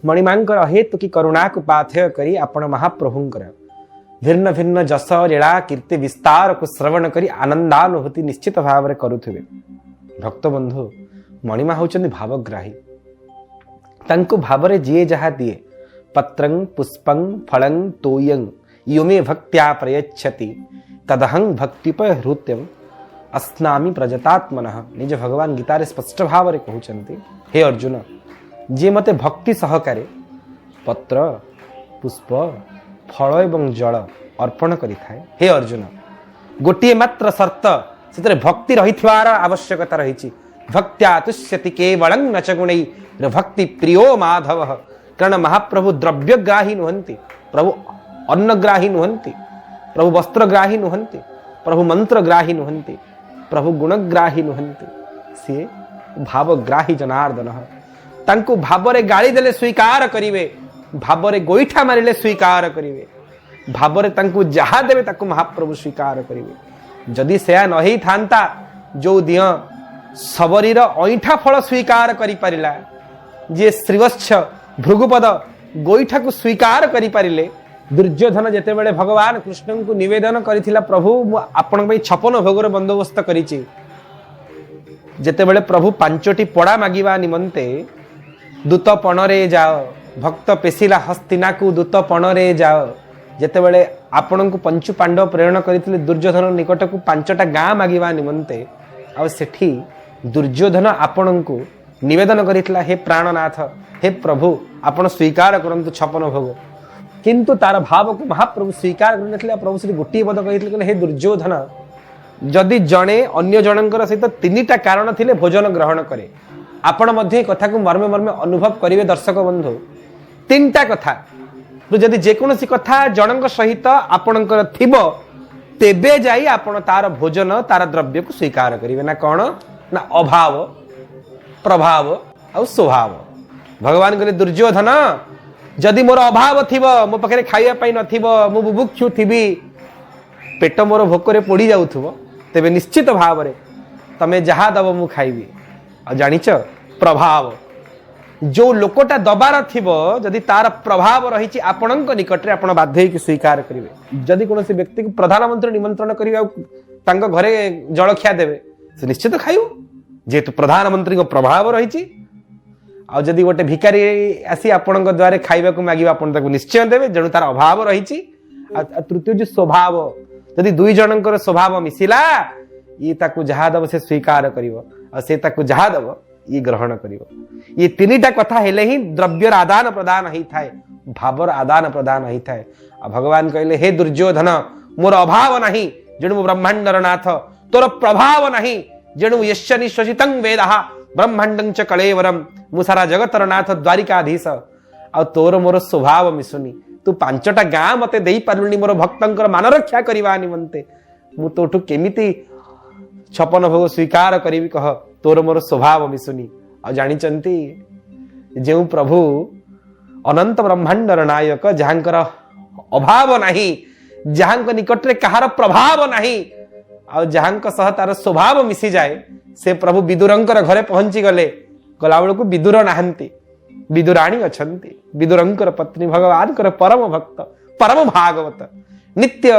मणिमांकर अहेतु की करुणा को पाथेय करी आपण महाप्रभुंकर भिन्न भिन्न जस लीला कीर्ति विस्तार को श्रवण करी आनंदानुभूति निश्चित भाव में करुथिबे। भक्त बंधु मणिमा होचंदी भावग्राही। तांको भावरे जिए जहा दिए पत्रं पुष्पं फलं तोयं युमे भक्त्या प्रयच्छति तदहं भक्तिपय हृत्यम अस्नामि प्रजतात्मनः। निज भगवान गीतारे स्पष्ट भाव में कहउचंती, हे अर्जुन जे मते भक्ति सहकारे पत्र पुष्प फल एवं जल अर्पण करि थाए, हे अर्जुन गोटिए मात्र शर्त से भक्ति रहिथिबार आवश्यकता रही। भक्त्या तुष्यति केवलं न च गुणैः भक्ति प्रियो माधव। कारण महाप्रभु द्रव्यग्राही नुहंती, प्रभु अन्नग्राही नुहंती, प्रभु वस्त्रग्राही नुहंती, प्रभु मंत्रग्राही नुहंती, प्रभु गुणग्राही नुहंती, सी भावग्राही जनार्दन। तांको भावरे गाली देले स्वीकार करिवे, भावरे गोईठा मारिले स्वीकार करिवे, भावरे तांको जहा देवे ताको महाप्रभु स्वीकार करिवे। जदि सेया नही थांता जो दिय सबरीर ऐठा फल स्वीकार करि परिला, जे श्रीवत्स भृगुपद गोईठा को स्वीकार करि परिले, दुर्योधन जेते बेले भगवान कृष्ण को निवेदन करिथिला प्रभु आपण पई 56 भोगर बंदोबस्त करिछि, जेते बेले प्रभु 5टी पड़ा मागिबा निमंते दूत पणरे जाओ, भक्त पेशिला हस्तिना को दूत पणरे जाओ, जेते बेले आपण को पंचु पांडव प्रेरण करिथिले दुर्योधन निकट को 5टा गां मागिबा निमंते, आ सेठी दुर्योधन आपण को निवेदन करिथिला, हे प्राणनाथ हे प्रभु आपण स्वीकार करंतु 56 भोग, किंतु तार भाव को महाप्रभु स्वीकार करनथिले। प्रभु श्री गोटी पद कहिथिले, हे दुर्योधन जदि जणे अन्य जनकर सहित 3टा कारण थिले भोजन ग्रहण करे, आपण मध्ये कथा को मर्मे मर्मे अनुभव करिवे। दर्शक बंधु 3टा कथा जदि जेकोसी कथा जनक सहित आपणकर थिबो तेबे जाई आपण तार भोजन तार द्रव्य को स्वीकार करिवे, ना कौन ना अभाव प्रभाव और स्वभाव। भगवान कहले दुर्योधन जदि मोर अभाव थिबो, मो पाखरे खाइया पाई नथिबो, मो बुभुक्षु थिबी, पेट मोर भोकरे पोड़ी जाउथबो, तेबे निश्चित भाव रे तमे जहा दबो मु खाइबी। आ जानिच प्रभाव जो लोकटा दबार थिबो जदि तार प्रभाव रही आपणक निकटरे आपण बाध्य होइकि स्वीकार करिवे। जदि कोनोसी व्यक्ति को प्रधानमंत्री निमंत्रण करिवे तांको घरे जलखिया देवे, से निश्चित खाइबो जेतु प्रधानमंत्री को प्रभाव रही। आ जदि गोटे भिकारी आसी आपणक द्वारे खाइबा को मागिबा आपण ताको निश्चय देवे, जणु तार अभाव रही। तृतीय जो स्वभाव, जदि दुई जनकर स्वभाव मिसिला ये ताको जहा दब से स्वीकार करिवो, आ से ताको जहा दब ये ग्रहण करिवो। ये 3टा कथा हेले ही द्रव्यर आदान प्रदान ही थाए, भावर आदान प्रदान ही थाए। आ भगवान कहले, हे दुर्योधन मोर अभाव नहीं जेणु ब्रह्मांडर नाथ, तोर प्रभाव नहीं जेणु यस्य निश्वसितं वेदः ब्रह्मांडं च कलेवरम, मु सारा जगतर नाथ द्वारिकाधीश। आ तोर मोर स्वभाव मिसुनी, तू 5टा गां मते देई पारुनी मोर भक्तंकर मान रक्षा करिवा निमंते, मु तोठु केमिति 56 भोग स्वीकार करिवि कह, तोर मोर स्वभाव मिसुनी। आ जानिचंती जेउ प्रभु अनंत ब्रह्मांडर नायक, जहांकर अभाव नहीं, जहांक निकटरे कहार प्रभाव नहीं, आ जहांक सह तार स्वभाव मिसी जाए, से प्रभु विदुरंकर घरे पहुंची गले। गला बेलू विदुर नाहंती, विदुराणी अछंती, विदुरंकर पत्नी भगवानकर परम भक्त परम भागवत नित्य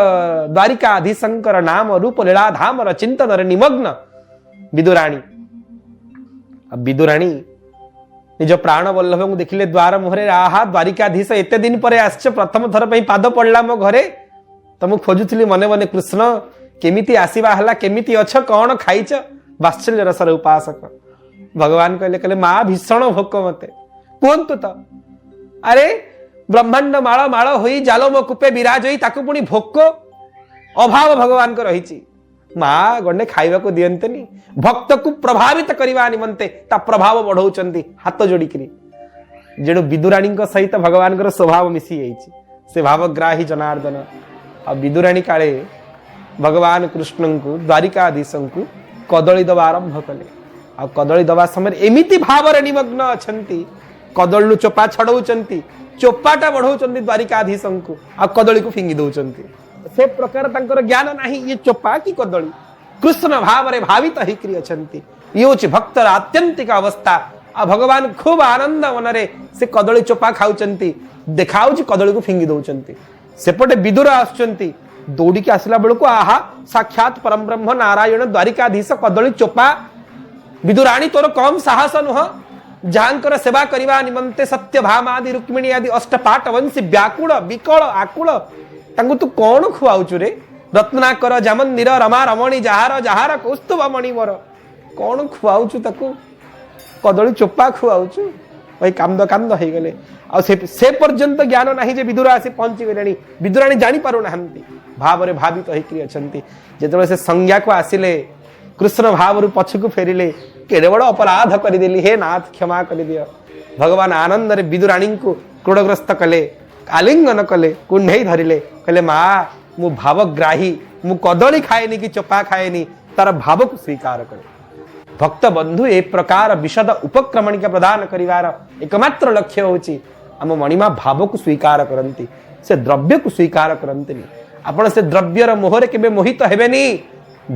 द्वारिकाधीशंकर नाम रूप लीला धामर चिंतन निमग्न विदुराणी। विदुराणी निज प्राण वल्लभ को देखिले द्वार मुहरे, आहा द्वारिकाधीश एते दिन पर आसछ, प्रथम थर पे पाद पड़ला मो घरे, तुम खोजुली मने मने कृष्ण केमिति आसीबा हला, केमिति अछ, कौन खाइछ। वात्सल्य रसर उपासक भगवान कहले, कहले मां भीषण भोक मते कहतु तो, अरे ब्रह्मांड माଳ माଳ होई जालो मो कूपे विराज होई ताकू पुणी भोक अभाव भगवान को रही। मां गंडे खाइबा को दियंतनी, भक्त को प्रभावित करवा निमंते ता प्रभाव बढ़ाउचंती हाथ जोड़िकरी। जेणु विदुराणी सहित भगवान को स्वभाव मिसी जाइछि, से भावग्राही जनार्दन। आ विदुराणी काले भगवान कृष्ण को द्वारिकाधीश को कदली दबा आरंभ कले। आ कदली दबा समय एमिति भाव निमग्न अछंती, कदली चोपा छड़ौचंती, चोपाटा बढ़ाउचंती द्वारिकाधीश को, आ कदली को फिंगी दउचंती। से प्रकार तांकर ज्ञान नाही, ये चोपा की कदली कृष्ण भाव रे भावित हिकरी अछंती। ये होछि भक्तर आत्यंतिक अवस्था, आ भगवान खूब आनंद मनरे से कदली चोपा खाउचंती देखाउची कदली को फिंगी दउचंती सेपटे विदुर आसुचंती दौड़ी के आसला बेलू को आहा साक्षात परम ब्रह्म नारायण द्वारिकाधीश कदली चोपा विदुराणी तोर कम साहस नुह जहांकर सेवा करने निमंते सत्यभामा आदि रुक्मिणी आदि अष्टपाट वंशी व्याकुल विकल आकुल तांगु तू कौन खुआउचु रे रत्नाकर जामंदिर रमा रमणी जहार जहार कौस्तुभ मणिवर कौन खुआउचु ताकू कदली चोपा खुआउचु भाई कांद कांद हो गले से पर्यंत ज्ञान नाही जे विदुर आसी पहुंची गलेनी विदुराणी जानी पारु नाहंती भाव रे भावित होइकरी अछंती जेतबे से संज्ञा को आसिले कृष्ण भाव रु पछकु फेरिले केडे बड़ अपराध करि देली हे नाथ क्षमा करि दियो भगवान आनंद रे विदुराणी को क्रोधग्रस्त कले आलिंगन कले कुंढई धरिले कहले मां मु भावग्राही मु कदली खाएनी कि चोपा खाएनी तार भाव को स्वीकार करे भक्त बंधु ए प्रकार विशद उपक्रमणिका प्रदान करिवार एकमात्र लक्ष्य होची आम मणिमा भाव को स्वीकार करंती से द्रव्य को स्वीकार करंती आपण से द्रव्यर मोहरे केबे मोहित हेबेनी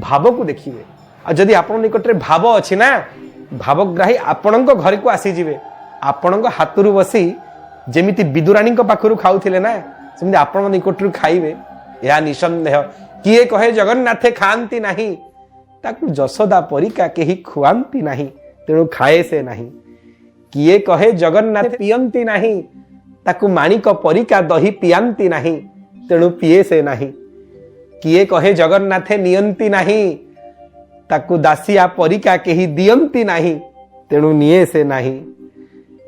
भाव को देखिबे आ जदि आपण निकट रे भाव अछि ना भावग्राही आपणक घर को आसी जिवे आपणक हातुरु बसी जेमिति विदुराणी पाखरु खाउथिले ना सेमिति आपण निकट रु खाइबे या निसंदेह किए कहे जगन्नाथे खांती नहीं ताकू जशोदा परिका केही खुआंती नहीं तेणु खाए से नहीं किए कहे जगन्नाथ पियंती नहीं ताकू माणिक परिका दही पियांती नहीं तेणु पिए से नहीं किए कहे जगन्नाथे नियंती नहीं ताकू दासिया परिका केही दियंती नहीं तेणु निये से नहीं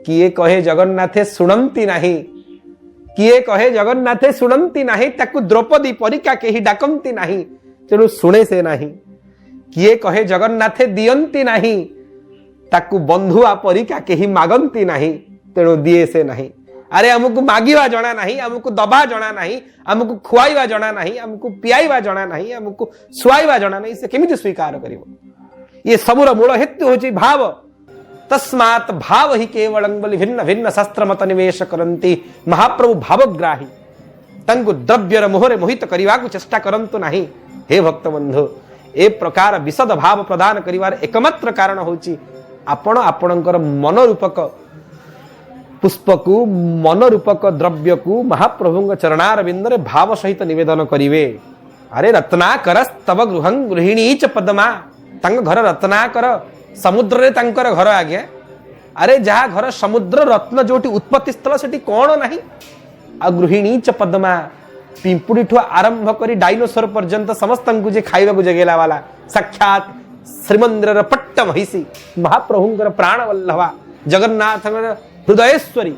किए कहे जगन्नाथे सुनंती नहीं किए कहे जगन्नाथे सुनंती नहीं ताकू द्रौपदी परिका केही डाकंती नहीं तेणु सुने से नहीं किए कहे जगन्नाथे दियंती नहीं ताकू बंधुआ परिका केही मागंती नहीं तेणु दिए से नहीं अरे हमको मागिवा जना नहीं हमको दबा जना नहीं हमको खुआइवा जना नहीं हमको पियाइवा जना नहीं हमको सुआइवा जना नहीं से केमिति स्वीकार करिवो ये सबुर मूल हेतु होची भाव तस्मात् भाव ही केवलं बोली भिन्न भिन्न शास्त्र मत निवेश करंती महाप्रभु भावग्राही तंगु द्रव्यर मोहरे मोहित करिवा को चेष्टा करंतु नहीं हे भक्त बंधु ए प्रकार विशद भाव प्रदान करिवार एकमात्र कारण होची आपण आपणकर मन रूपक पुष्प को मन रूपक द्रव्य को महाप्रभु चरणार बिंदरे भाव सहित निवेदन करिवे अरे रत्नाकर तव गृहं गृहिणी च पद्मा तंग घर रत्नाकर समुद्र रे तंकर घर आज्ञा अरे जहा घर समुद्र रत्न जोटी उत्पत्ति स्थल सेठी कोन नाही आ गृहिणी च पद्मा पिंपुड़ी ठु आरंभ करी डायनोसर पर्यंत समस्त को जे खाइबा को जगेला वाला साक्षात श्रीमंदिर पट्ट महिषी महाप्रभुंकर प्राण वल्लभा जगन्नाथ हृदयेश्वरी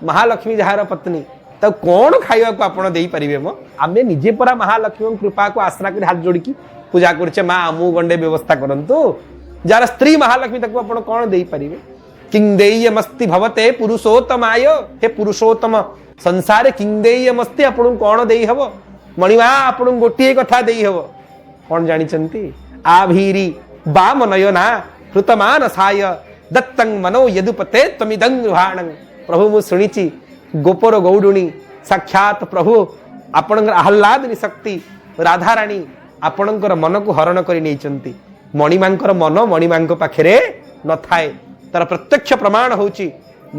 महालक्ष्मी जहार पत्नी तब कौन खाइबा को आपण देई परिबे मो आमे निजे परा महालक्ष्मी कृपा को आश्रा कर हाथ जोड़ी की पूजा करछे मां आमु गंडे व्यवस्था करंतु जार स्त्री महालक्ष्मी तक आपण कौन देई परिबे किंगदेयमस्ति भवते पुरुषोत्तमाय हे पुरुषोत्तम संसार किंगदेयमस्ति आपण कौन देई हबो मणिमा आपण गोटिए कथा देई हबो कौन जानि चंती आभीरी बाम नयना हृतमान साय दत्तं मनो यदुपते त्वमिदं गृहाणं प्रभु मु सुनिची गोपर गौडुणी साक्षात प्रभु आपणकर आह्लादनी शक्ति राधा रानी आपणकर मन को हरण करि नेचंती मणिमांकर मन मणिमांक पाखरे न थाए तार प्रत्यक्ष प्रमाण होची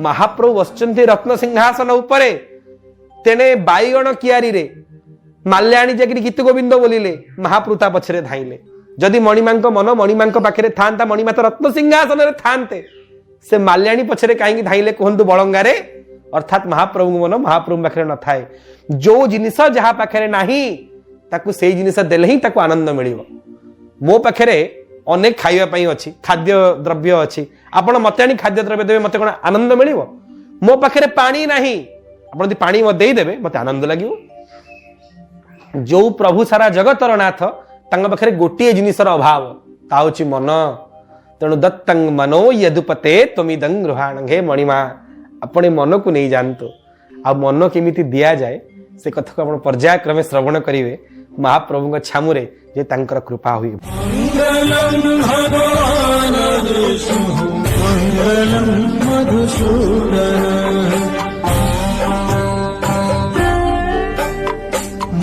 महाप्रभु बसचंती रत्न सिंहासन उपरे तेने बाईगण कियारी रे माल्याणी जाकि गीत गोविंद बोलिले महाप्रभु पछरे धाइले जदि मणिमांक मन मणिमांक पाखरे थांता मणिमा तो रत्न सिंहासन रे थांते से माल्याणी पछरे काहे धाइले कहंतु बळंगारे अर्थात महाप्रभु मन महाप्रभु पाखरे न थाए जो जिनिस जहा पाखरे नाही ताकू से जिनिस देले ही ताकू आनंद मिलिबो मो पाखरे अनेक खाइबा पई अछि खाद्य द्रव्य अछि आपण मते आनी खाद्य द्रव्य देबे मते कोन आनंद मिलिबो मो पाखरे पानी नाही आपण यदि पानी म देई देबे मते आनंद लागिवो जो प्रभु सारा जगतर नाथ तांग पाखरे गोटिए जिनिसर अभाव ता होछि मन तेणु दत्तं मनो यदुपते त्वमिदं गृहाणं हे मणिमा अपने मन को नहीं जानतो आ मन केमिति दिया जाए से कथा को आपण पर्यायक्रमे श्रवण करिवे महाप्रभु छामुरे जे तांकर कृपा हुई मंगलम भगवान विष्णु मंगलम मधुसूदन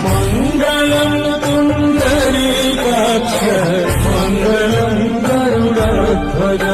मंगलम पुंडरीकाक्ष मंगलम गरुड़ध्वज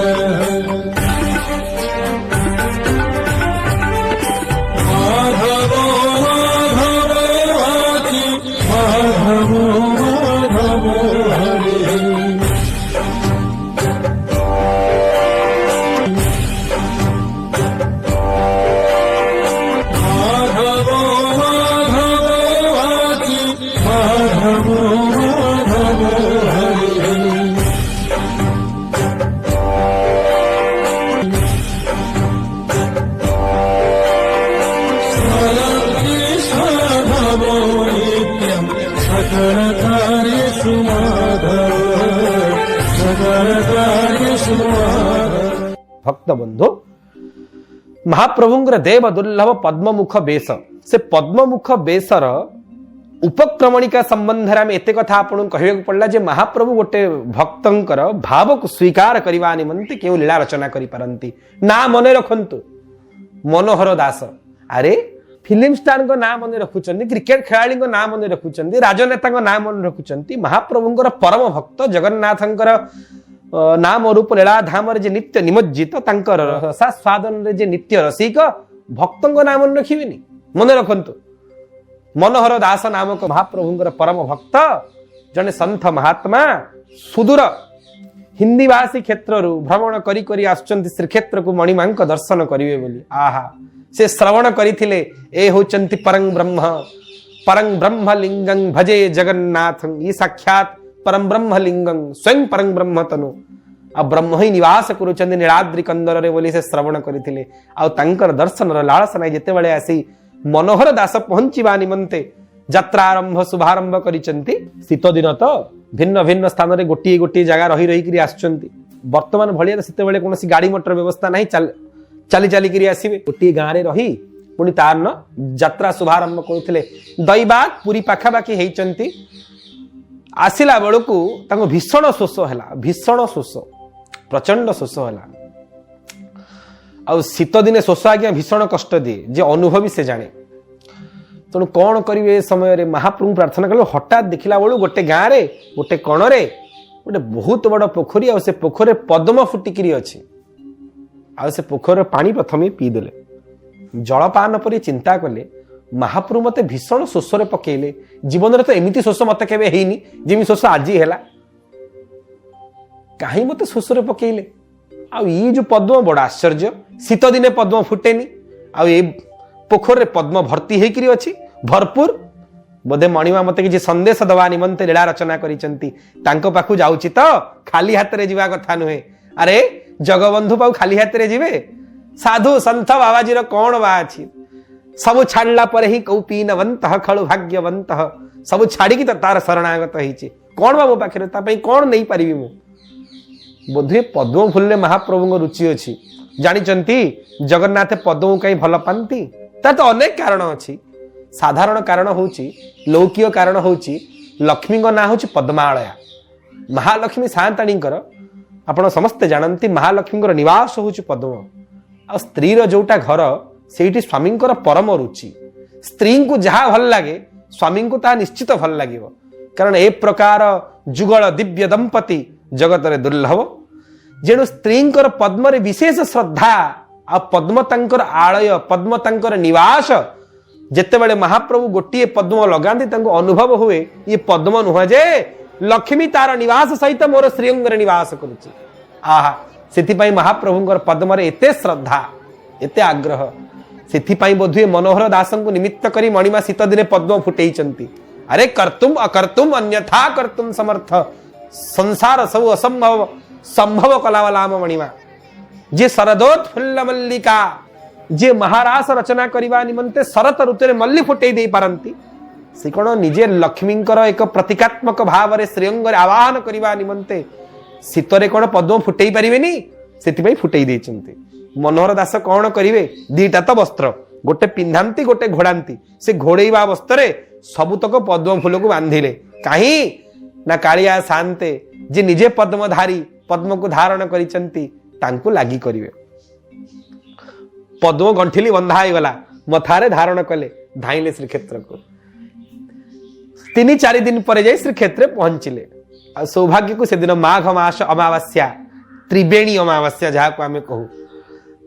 सकल कार्येषु माधव, सकल कार्येषु माधव। भक्त बंधु महाप्रभुंकर देव दुर्लभ पद्ममुख बेश से पद्ममुख बेशर उपक्रमणिका संबंध में एते कथा आपन कहबे पड़ला जे महाप्रभु गोटे भक्तंकर भाव को स्वीकार करबा निमंते केउ लीला रचना करि पारंती ना मने रखंतु मनोहर दास अरे फिल्म स्टार को ना मन रखुचंदी क्रिकेट खेलाड़ी को ना मन रखुचंदी राजनेता को ना मन रखुचंदी महाप्रभुंकर परम भक्त जगन्नाथंकर नाम रूप लीला धाम जे नित्य निमज्जित तांकर रसा स्वादन रे जे नित्य रसिक भक्तंग नाम रखिबेनी मन रखंतु मनोहर दास नामक महाप्रभुंकर परम भक्त जने संत महात्मा सुदूर हिंदी भाषी क्षेत्र भ्रमण करी करी आसुचंती श्रीक्षेत्र को मणिमा दर्शन करिवे बोली आहा से श्रवण करिथिले ए होचंती परं ब्रह्म लिंगं भजे जगन्नाथं ये साक्षात परम ब्रह्म लिंगं स्वयं परम ब्रह्म तनु आ ब्रह्म ही निवास करुचंदी नीलाद्रि कंदर रे बोली से श्रवण करिथिले आ तांकर दर्शन र लालसा नै जेते बेले आसी मनोहर दास पहुंचीबा निमंते यात्रा आरंभ शुभारंभ करिचंती शीत दिन तो भिन्न भिन्न स्थान रे गोटी गोटी जगह रही रही करी आसुचंती वर्तमान भलिया सेते बेले कोनोसी गाड़ी मोटर व्यवस्था नाही चली चली करी आसीबे गोटी गां रे रही पुनी तार न यात्रा शुभारंभ करुथिले दैबाग पुरी पाखा बाकी हेचंती आसिला बेलू तांको भीषण शोष है भीषण शोष प्रचंड शोष है आ शीत दिने शोष आज्ञा भीषण कष्ट दिए जे अनुभवी से जाने तेणु कौन करेंगे समय महाप्रभु प्रार्थना कले हठात देखला बेलू गोटे गाँव रे गोटे कणरे गोटे बहुत बड़ पोखरी आ पोखर पद्म फुटिकी अच्छी आ पोखर पानी प्रथम पीदेले जलपान पर चिंता कले महाप्रभु मते भीषण शोष पकेले जीवन रे तो एमिति शोष मत केबे हेइनी जेमि शोष आज हैला काहे मते शोष पकेले आ ई जो पद्म बड़ा आश्चर्य शीत दिने पद्म फुटेनी आ ए पोखर रे पद्म भर्ती हेकरी अछि भरपूर बोधे मणिमा मते कि संदेश दवा निमंते लीला रचना करिसंती तांको पाखु जाउची तो खाली हाथ रे जीवा कथा नुहे अरे जगबंधु पाउ खाली हाथ रे जीवे साधु संत बाबाजी रो कोन बा अछि सब छाड़ला पर ही कौ पीनवंत खलु भाग्यवंत सब छाड़ी की तो तार शरणागत होइछि कोन बा मो पाखरे ता पई कोन नहीं पारिबी मु बोधे पद्म फूल रे महाप्रभु रुचि अछि जानिचंती जगन्नाथ पद्म कई भल पांती ता तो अनेक कारण अछि साधारण कारण होउछि लौकिक कारण होउछि लक्ष्मी को ना होउछि पद्मालया महालक्ष्मी सान्ताणीकर आपण समस्त जानती महालक्ष्मी निवास होउछि पद्म आ स्त्री रो जोटा घर सेठी स्वामी परम रुचि स्त्री को जहाँ भल लगे स्वामी को ता निश्चित भल लगे कारण ए प्रकार जुगल दिव्य दंपति जगत रे दुर्लभ जेणु स्त्री पद्म रे विशेष श्रद्धा आ पद्म तांकर आलय पद्म तांकर निवास जेते बेले महाप्रभु गोटे पद्म लगांती तांको अनुभव हुए ये पद्म नुह जे लक्ष्मी तार निवास सहित मोर श्रीअंग रे निवास करुछि आहा सेथिपाई महाप्रभुंकर पद्म रे एते श्रद्धा एते आग्रह सेथिपाई बोधुए मनोहर दासं को निमित्त करी मणिमा शीत दिने पद्म फुटेइचंती अरे कर्तुम अकर्तुम अन्यथा कर्तुम समर्थ संसार सब असंभव संभव कलावलाम मणिमा जे शरदोत्फुल्ल मल्लिका जे महारास रचना करबा निमंते शरत ऋतु मल्ली फुटई दे पारंती से कोन निजे लक्ष्मींकर एक प्रतीकात्मक भाव रे श्रीअंग रे आवाहन करबा निमंते शीतरे कोन पद्म फुटई परिबेनी सेथिपई फुटई देचंती मनोहर दास कौन करिवे दीटा तो वस्त्र गोटे पिंधांती गोटे घोड़ांती से घोड़ेवा वस्त्र सबुतक पद्म फूल को बांधिले कहीं ना कालिया शांते जे निजे पद्मधारी पद्म को धारण करिसंती तांको लागी करिवे पद्म गंठिली बंधा हो गला मथारे धारण कले धाइले श्रीक्षेत्र को 3-4 दिन पर जाई श्रीक्षेत्र पहुंचिले आ सौभाग्य को से दिन माघ मास अमावास्या त्रिवेणी अमावास्या जहाँ को आमे कहू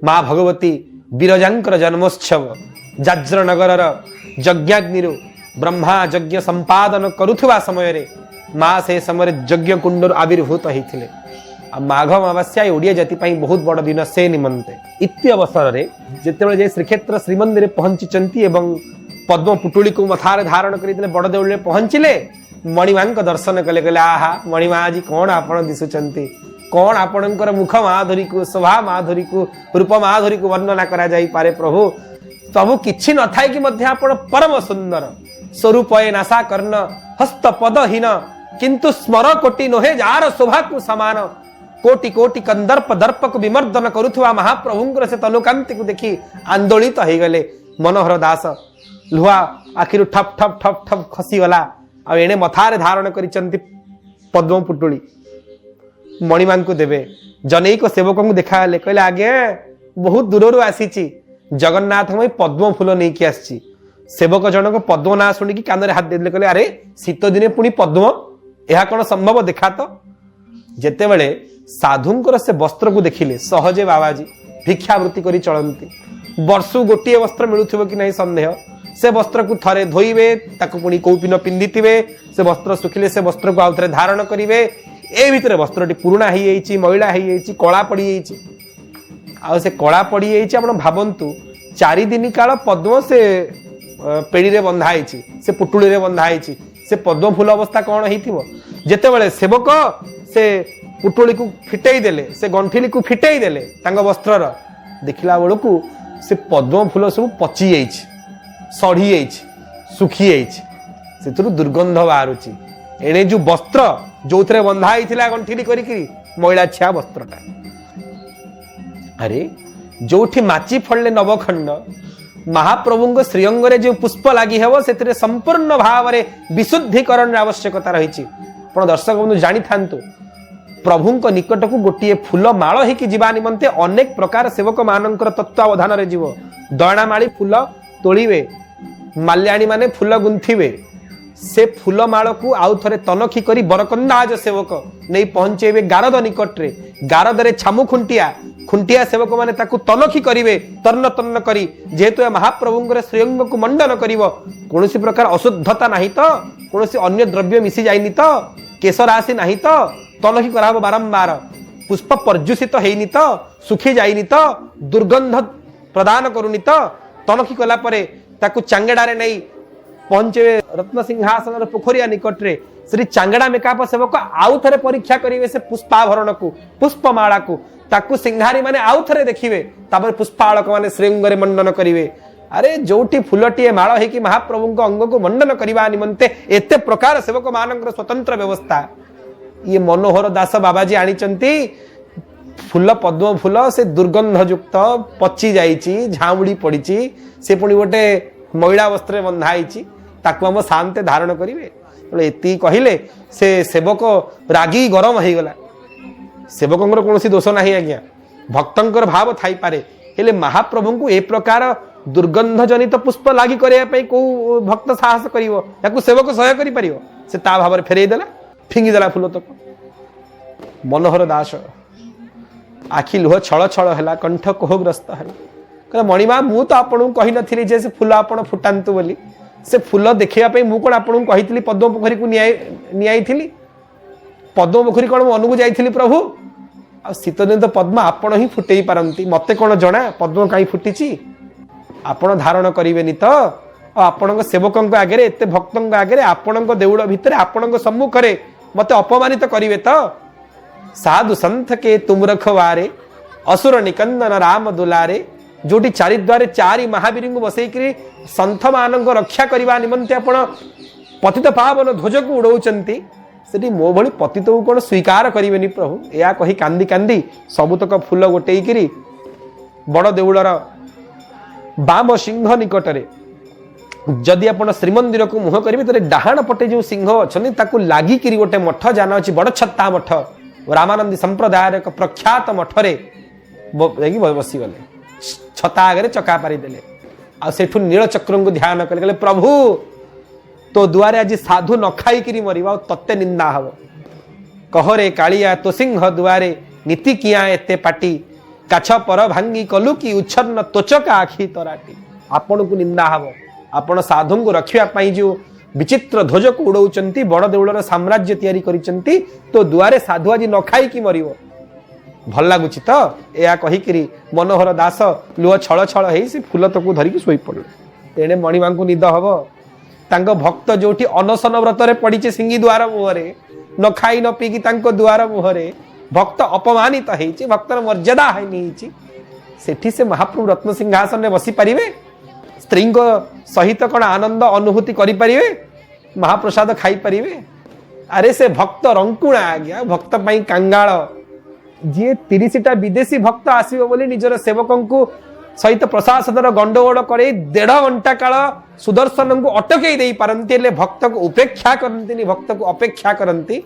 माँ भगवती विरजांकर जन्मोत्सव जाज्रनगर यज्ञाग्नि ब्रह्मा यज्ञ संपादन करुवा समय माँ से समय यज्ञ कुंड आविर्भूत होते माघ अमावास्या ओडिया जाति बहुत बड़ दिन से निमंते इति अवसर रे जेतेबेले जे श्रीक्षेत्र श्रीमंदिर पहुंचीचंती एवं पद्म पुटुली को मथारे धारण करते बड़ देउले पहुंचिले मणिमा दर्शन कले कले आहा मणिमा जी कौन आपण दिशुचंती कौन आपणकर मुख माधुरी को शोभा माधुरी को रूप माधुरी को वर्णना करा जाई पारे प्रभु सबु किछि न थाई कि मध्य आपण परम सुंदर स्वरूपये नासा कर्ण हस्त पदहीन किंतु स्मर कोटि नोहे जार शोभा को समान कोटि कोटि कंदर्प दर्प को विमर्दन करुथुआ महाप्रभुंकर से तनुकांति को देखी आंदोलित हो गले मनोहर दास लुहा आखिर ठप ठप ठप ठप खसीगला आ एणे मथारे धारण करिसंती पद्म पुटुली मणिमा को देवे जनैक सेवक को देखा कहले आगे बहुत दूर आसी जगन्नाथ पद्म फूल नहीं कि आसी सेवक जनक पद्म ना शुणिकी कान हाथ देले कहले अरे शीत दिने पुणी पद्म यह कौन संभव देखा तो जेतेबेले साधुंकर से वस्त्र को देखिले सहजे बाबाजी भिक्षावृत्ति करी चलती वर्षु गोटे वस्त्र मिलुथिबो कि नहीं संदेह से वस्त्र को थरे धोइबे ताकु पुणी कौपिन पिंधिथिबे से वस्त्र सुखिले से वस्त्र को आउथरे धारण करिवे ए भितर वस्त्रटी पुराणा हो जाइए मैला हो जाइए कला पड़ जाइए से कला पड़ जाइए आपण भावंतु 4 दिन काल पद्म से पेड़ी रे बंधाई से पुटुली रे बंधाई से पद्म फूल अवस्था कौन हो जेतेबेले सेवक से पुटुली को फिटई देले से गंठिली को फिटई देले तांग वस्त्रर देखला बेलू से पद्म फूल सब पची जाइए सढ़ी जाइए सुखी जाइए से दुर्गंध बाहरुची एणे जो वस्त्र जो थे बंधाई गंठिली करी मैला छिया वस्त्रटा अरे जो माची फड़ले नवखंड महाप्रभु श्रीअंग जो पुष्प लगी हे से संपूर्ण भाव में विशुद्धिकरण आवश्यकता रही दर्शक बंधु जानी था प्रभु निकट को गोटे फूल माल होगा निमंते अनेक प्रकार सेवक मानकर तत्वावधान रे जीव दयणामाली फूल तोड़े माल्याणी माने फूल गुंथिबे से फूल माल को आउ थे तनखी करी बरकंदाज सेवक नहीं पहुंचेबे गारद निकट रे गारद रे छामु खुंटिया सेवक माने ताकू तनखी करिवे तन्न तन्न करी जेहेतु महाप्रभुंकर श्रीअंग को मंडन करिवो कोनोसी प्रकार अशुद्धता नहीं तो कोनोसी अन्य द्रव्य मिसी जाइनी तो केशर आसी नहीं तो तनखी कराबो बारंबार पुष्प पर्युषित हेइनी तो सुखी जाइनी तो दुर्गंध प्रदान करूनी तो तनखी कला परे ताकू चांगेडारे नहीं पहुंचे रत्न सिंहासन पोखरिया निकट रे श्री चांगड़ा मेकाप सेवक आउ थे परीक्षा करेंगे से पुष्पाभरण को पुष्पमाला को ताकू सिंहारी माने आउ थे देखिए तापर पुष्पालक माने श्रीअंग मंडन करेंगे अरे जोटी फूलटीए माल है महाप्रभु अंग को मंडन करने निमंते एते प्रकार सेवक मान स्वतंत्र व्यवस्था ये मनोहर दास बाबाजी आनीचंती फूल पद्म फूल से दुर्गंध युक्त पची जाइची झामुड़ी पड़ी से पुणी गोटे मैला वस्त्र बंधाई ताकू हम शांति धारण करेंगे एति कहले से सेवक रागी गरम हो गला सेवकंर कौन दोष ना आज्ञा भक्तंकर भाव थाई पारे हेले महाप्रभु को ए प्रकार दुर्गंध जनित पुष्प लागी करने को भक्त साहस कर सेवक सहय कर से ता भाव फेरई देला फिंगी देला फूल तक मनोहर दास आखि लुह छल छल है कंठ कोहग्रस्त है कहला मणिमा मु तो आपन कही नथिली जे से फूल आपण फुटांतु बोली से फूल देखापी मुझे कौन आपको कही पद्म पोखरी को नियाई पद्म पोखरी कौन मो अनुक जाइली प्रभु आ शीत दिन तो पद्म आपण ही फुटई पारती मत कौन जना पद्म कहीं फुटी आपण धारण करेनि तो आपण सेवक आगे एत भक्त आगे आपण देउड़ भितर आपण सम्मुख में मत अपमानित करेंगे तो साधु संत के तुम रखवारे असुर निकंदन राम दुलारे जोटी चारिद्वारे 4 महावीर को बसईकरी संत मान रक्षा करने निमंते आपण पतित पावन ध्वज को उड़ाऊँच से मो भली पतित को कौन स्वीकार करेनि प्रभु या कही कांदी कांदी सबुतक फूल गोटेकरी बड़ देउलर बाम सिंह निकटरे जदि आपण श्रीमंदिर को मुह करेंगे तो डाहाण पटे जो सिंह अच्छा लगिकी गोटे मठ जान अच्छी बड़ छत्ता मठ रामानंदी संप्रदाय एक प्रख्यात मठरे बसीगले छता आगे चका पारिदेले आठू नीलचक्र को ध्यान कले प्रभु तो दुआरे आज साधु न खाई मरवा तत्ते निंदा हम कहरे कालिया तो सिंह दुआरे नीति किया एते पाटी काछ पर भांगी कलु की उच्छन्न तोचका आखि तराटी आपण को निंदा हम आपण साधु को रखापी जो विचित्र ध्वज को उड़ाऊँच बड़ देउलर साम्राज्य तैयारी करिसेंती तो दुआरे साधु आज न खाई मरिव भल लगुच तो या कहीकि मनोहर दास लुह छल छल हो फूल तक धरिकी शोई पड़े तेणे मणिमा को निद हम तांको भक्त जोटी अनशन व्रत पड़ी सिंगी द्वार मुहरे न खाई न पीकी तांको द्वार मुहरे भक्त अपमानित भक्तर मर्यादा हानि से महाप्रभु रत्न सिंहासन में बसी पारे स्त्री सहित कौन आनंद अनुभूति करें महाप्रसाद खाई पारे अरे से भक्त रंकुणा आज्ञा भक्त पाई कांगाल जी 30टा विदेशी भक्त आसो बोली निजर सेवकों को सहित प्रशासन गंडगोल कर 1.5 घंटा काल सुदर्शन को अटकई दे पारती भक्त को उपेक्षा करती भक्त को अपेक्षा करती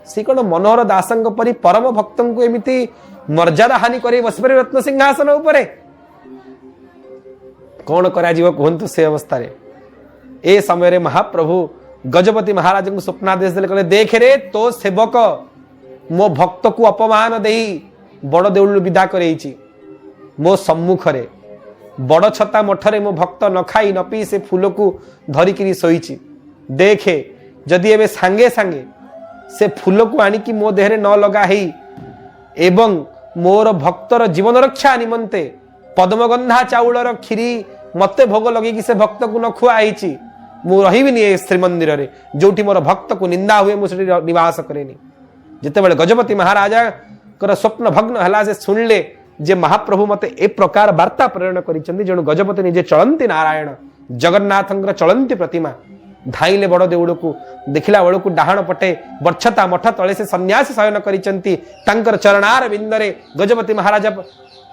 सी कौन मनोहर दासंग परी परम भक्त को एमती मर्यादा हानि कर बसपारे रत्न सिंहासन उपरे कौन करा कहतु से अवस्था ए समय महाप्रभु गजपति महाराज को स्वप्नादेश देले देख रे तो सेवक मो भक्त को अपमान दे बड़ देउल विदा करैछि मो सम्मुख रे बड़ छता मठरे मो भक्त न खाई न पी से फूल को धरिकी शोईछि देखे जदि एबे सांगे सांगे से फूल को आनिकी मो देहरे न लगा ही एवं मोर भक्तर जीवन रक्षा निमंते पद्मगंधा चाउलर खीरी मते भोग लगे कि से भक्त को न खुआई मु रही श्रीमंदिर रे जोठी मोर भक्त को निंदा हुए मुझे निवास करेनी जिते बड़े गजपति महाराजा कर स्वप्न भग्न हला से सुनले जे महाप्रभु मते ए प्रकार वार्ता प्रेरण करिसेंती जणु गजपति निजे चलंती नारायण जगन्नाथंकर चलंती प्रतिमा धाइले बड़ देउड़ को देखिला बेलू डाहाण पटे बर्छता मठ तले से सन्यासी शयन करिसेंती तांकर चरणार बिंदरे गजपति महाराजा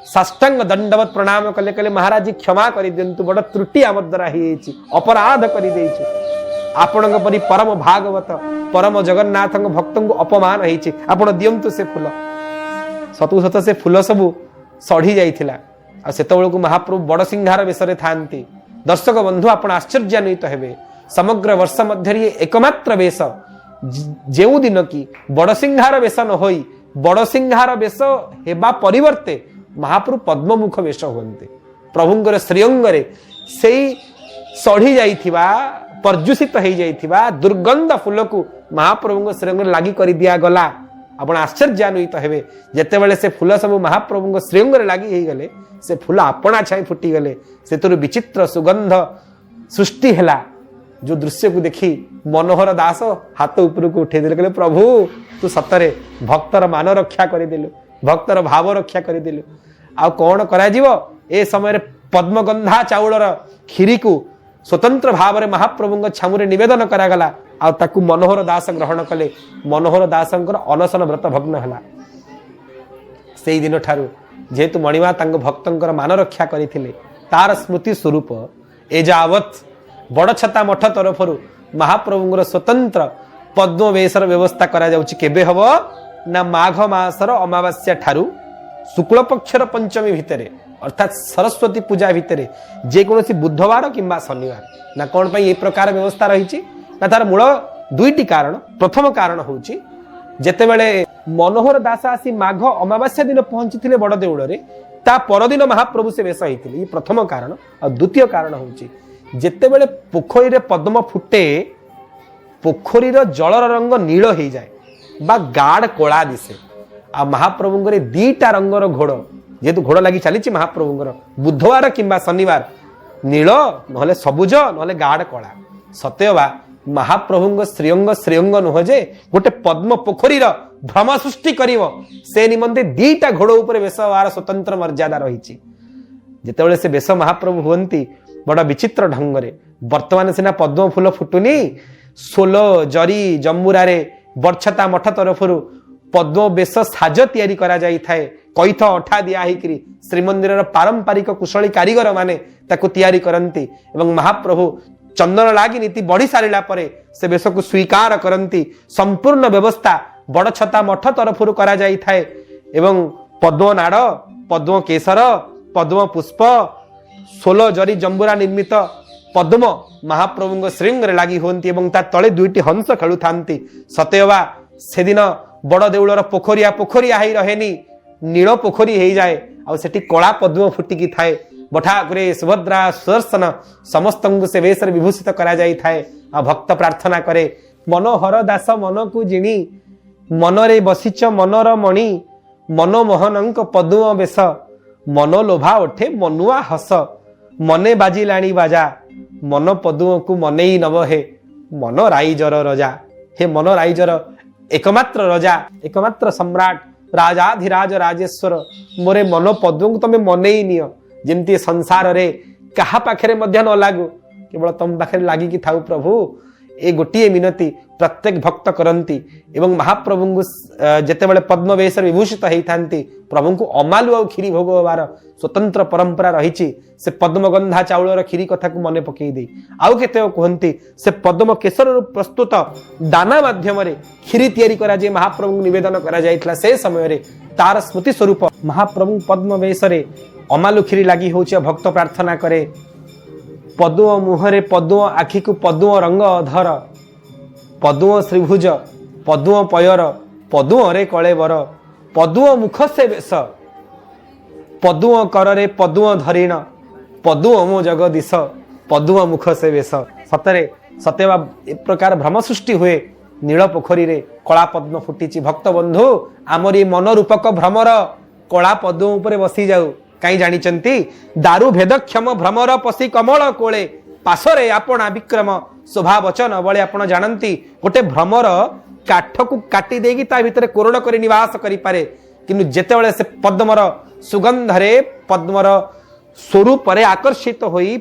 साष्टांग दंडवत प्रणाम कले कले महाराज जी क्षमा कर दिंतु बड़ त्रुटि आम द्वारा ही अपराध कर आपण परी परम भागवत परम जगन्नाथ भक्त को अपमान होती आपण दिंतु से फूल सतु सत से फूल सबू सढ़ी जाइथिला आ सेतबेलू महाप्रभु बड़ सिंहार बेशरे थांती दर्शक बंधु आपण आश्चर्यान्वित हेबे समग्र वर्ष मध्य एकमात्र वेश जेउ दिन की बड़ सिंहार वेश न होई बड़ सिंहार वेश हेबा परिवर्ते महाप्रभु पद्ममुख वेश हुए प्रभुंर श्रीअंगरे से सढ़ी जाइथिबा पर्युषित हो जाइथिबा दुर्गंध फूल को महाप्रभु श्रीअंग लगी कर दिया गला आपण आश्चर्यान्वित हेबे जेतेबेले से फूल सब महाप्रभु श्रीअंगरे लगी हो गले से फूल आपणा छाई फुटी गले से विचित्र सुगंध सृष्टि हैला जो दृश्य को देखी मनोहर दास हाथ ऊपर को उठे देले कहले प्रभु तू सतरे भक्तर मान रक्षा करदेलु भक्तर भाव रक्षा करदेलु आ कौन करा जीवो ए समय पद्मगंधा चाउलर खीरी को स्वतंत्र भाव में महाप्रभु छामुरे निवेदन करागला आ ताकू मनोहर दास ग्रहण कले मनोहर दासंकर अनशन व्रत भग्न हला से दिन ठारू जेहेतु मणिमा तांग भक्तंकर मान रक्षा करथिले तार स्मृति स्वरूप एजावत बड़ छता मठ तरफ महाप्रभुर स्वतंत्र पद्मवेशर व्यवस्था करा जाउछि केबे हबो ना माघ मासर अमावास्या ठारू शुक्ल पक्षर पंचमी भितरे अर्थात सरस्वती पूजा भितरे जे कोनोसी बुधवार किंबा शनिवार ना कौन पाई ए प्रकार व्यवस्था रही ना तार मूल दुईटी कारण प्रथम कारण होउछि जेतेबेले मनोहर दास आसी माघ अमावास्या दिन पहुंची बड़ देउଳରେ ता परदिन महाप्रभु से वेश होइथिले ये प्रथम कारण और द्वितीय कारण होउछि जेतेबेले पोखरी रे पद्म फुटे पोखरी जलर रंग नील हो जाए बा गाढ़ कोला दिसे आ महाप्रभुंकर दीटा रंगर घोड़ जेहेतु घोड़ लगी चली महाप्रभुंकर बुधवार किंबा शनिवार नील नहले सबुज नहले गाढ़ कोला सत्यवा महाप्रभुंग श्रीअंग नुह जे गोटे पद्म पोखरी भ्रम सृष्टि करिवो से निमंते दीटा घोड़ उपर वेशवार स्वतंत्र मर्यादा रही जेतेबेले से वेश महाप्रभु हुअंती बड़ा विचित्र ढंगरे वर्तमान सिना पद्म फूल फुटुनी सोल जरी जम्बुरा बर्छता मठ तरफ पद्म बेश साज तैयारी करा जाई थाए कैथ अठा दिया हिकरी श्रीमंदिर पारंपरिक कुशली कारीगर माने ताकु तैयारी करंती एवं महाप्रभु चंदन लागी नीति बढ़ी सारिला परे से बेश को स्वीकार करंती संपूर्ण व्यवस्था बड़ छता मठ तरफ करा जाई थाए एवं पद्म नाड़ पद्म केसर पद्म पुष्प सोल जरी जंबुरा निर्मित पद्म महाप्रभु श्रृंग लगी होती ता तले दुईटी हंस खेलु थांती सतेवा से दिन बड़ देउलर पोखरिया पोखरिया ही रहेनी नील पोखरी हो जाए आ सेठी कला पद्म फुटिकी थाए बठाकुरे सुभद्रा सुदर्शन समस्त से वेश विभूषित करा जाई थाए आ भक्त प्रार्थना करे मनोहर दास मन को जिणी मनरे बसिच मनर मणि मनमोहनंक पद्म बेश मनोलोभा उठे मनुआ हस मने बाजिलाणी बाजा मन पद्म को मन नव हे मन राइजर रजा हे मन राइजर एकमात्र रजा एकमात्र सम्राट राजाधिराज राजेश्वर मोरे मन पद्म को तमे मन निय जेमती संसार रे कहा पाखरे मध्य न लागू केवल तुम पाखरे लागिकी थाऊ प्रभु ए गोटे मिनती प्रत्येक भक्त करती एवं महाप्रभु जितेबाला पद्म वेश विभूषित होती प्रभु को अमालु और क्षीरी भोग होवार स्वतंत्र परंपरा रही से पद्मगंधा चाउलर क्षीरी कथा को मन पकई दे आउ केते कहती से पद्म केशर प्रस्तुत दाना माध्यम क्षीरी तैयारी करा जे महाप्रभु को निवेदन करा जायतला से समय रे तार स्मृति स्वरूप महाप्रभु पद्म वेश अमालु क्षीरी लगी हो भक्त प्रार्थना करे पद्म मुहरे पद्म आखि को पद्म रंग अधर पद्म श्रीभुज पद्म पयर पद्म रे कलेवर पद्म मुख से बेश पद्म कररे पद्म धरिण पद्म मो जगदीश पद्म मुख से बेश सतरे सत्यवा ए प्रकार भ्रम सृष्टि हुए नील पोखरी रे कला पद्म फुटी भक्त बंधु आमरी मन रूपक भ्रमर कला पद्म उपरे बसी जाऊ कहीं जानी दारु भेदक्षम भ्रमर पशी कमल कोले पाशरे आपणा विक्रम शोभा वचन बड़े आप जानती गोटे भ्रमर काठ को काटी देगी ता भितर कोरड़ कर निवास करें कि जितेबाला से पद्मर सुगंधरे पद्मर स्वरूप आकर्षित होई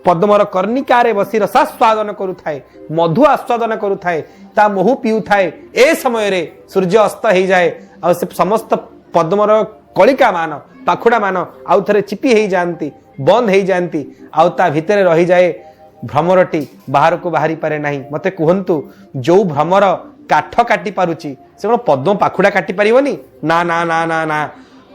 पद्मर कर्णिकार बसी रसास्वादन करुए मधु आस्वादन करुए ता महु पीऊए ए समय रे सूर्य अस्त हो जाए और से समस्त पद्मर कलिका मान पाखुड़ा मान आउ थे चिपी हो जाती बंद हो जाती आउ ता भितर रही जाए भ्रमरटी बाहर को बाहरी पारे नहीं मते कहतु जो भ्रमर काठ काटी पारुची से कौन पद्म पाखुड़ा काटी पारिबनी ना ना ना ना ना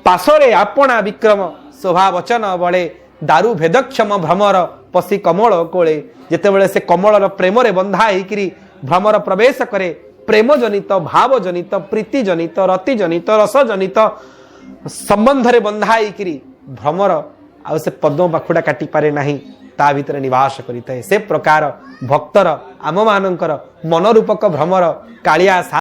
पाशरे आपणा विक्रम शोभा वचन बड़े दारु भेदक्षम भ्रमर पशी कमल कोले जितेबाला से कमलर प्रेम रे बंधा होकर भ्रमर प्रवेश करे प्रेम जनित भाव जनित प्रीति जनित रति जनित रस जनित संबंध रे बंधा होकर भ्रमर आ से पद्म पाखुड़ा काटी पारे नहीं ता भितर निवास करिଥାଏ से प्रकार भक्तर आम मानकर मनरूपक भ्रमर कालिया